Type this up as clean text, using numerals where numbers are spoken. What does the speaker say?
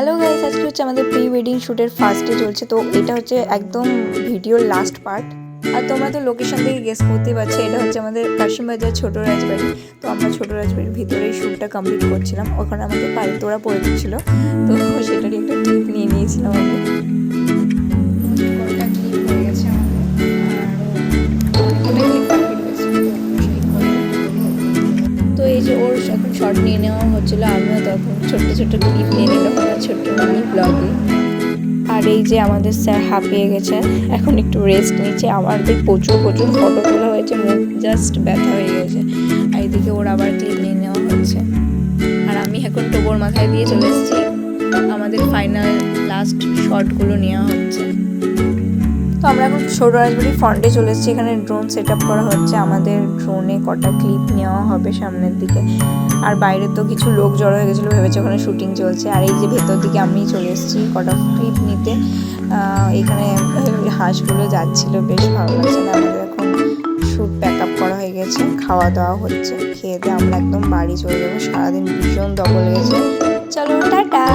Hello guys, আজকে হচ্ছে আমাদের প্রি ওয়েডিং শ্যুটের ফার্স্ট ডে চলছে। তো এটা হচ্ছে একদম ভিডিওর লাস্ট পার্ট। আর তোমরা তো লোকেশন থেকে গেস করতেই পারছো, এটা হচ্ছে আমাদের কাশিমবাজার ছোট রাজবাড়ি। তো আমরা ছোট রাজবাড়ির ভিতরেই শ্যুটটা কমপ্লিট করছিলাম। ওখানে আমাদের বাড়ি তোরা পড়ে দিচ্ছিলো, তো সেটারই একটা ক্লিপ নিয়ে নিয়েছিলাম আমি। তো এই যে ওর এখন শর্ট নিয়ে নেওয়া হচ্ছিলো, আমিও তখন ছোট্ট ছোট্ট ক্লিপ নিয়ে নিলাম আমার ছোট্ট মিনি ব্লগে। আর এই যে আমাদের স্যার হাঁপিয়ে গেছে, এখন একটু রেস্ট নিচ্ছে। আমার প্রচুর প্রচুর ফটো তোলা হয়েছে, মুখ জাস্ট ব্যথা হয়ে গেছে। আর এদিকে ওর আবার ক্লিপ নিয়ে নেওয়া হচ্ছে। আর আমি এখন টোবর মাথায় দিয়ে চলে এসেছি, আমাদের ফাইনাল লাস্ট শটগুলো নেওয়া হচ্ছে। তো আমরা এখন ছোট রাজবাড়ির ফ্রন্টে চলে এসেছি। এখানে ড্রোন সেট আপ করা হচ্ছে, আমাদের ড্রোনে কটা ক্লিপ নেওয়া হবে সামনের দিকে। আর বাইরে তো কিছু লোক জড়ো হয়ে গেছিলো, ভেবেছে ওখানে শুটিং চলছে। আর এই যে ভেতর দিকে আমি চলে এসেছি কটা ক্লিপ নিতে। এখানে হাঁসগুলো যাচ্ছিলো, বেশ ভালো লাগছে। না, আমাদের এখন শ্যুট প্যাক আপ করা হয়ে গেছে, খাওয়া দাওয়া হচ্ছে। খেয়ে দিয়ে আমরা একদম বাড়ি চলে যাবো। সারাদিন ভীষণ দখল লেগেছে। চলো টাটা।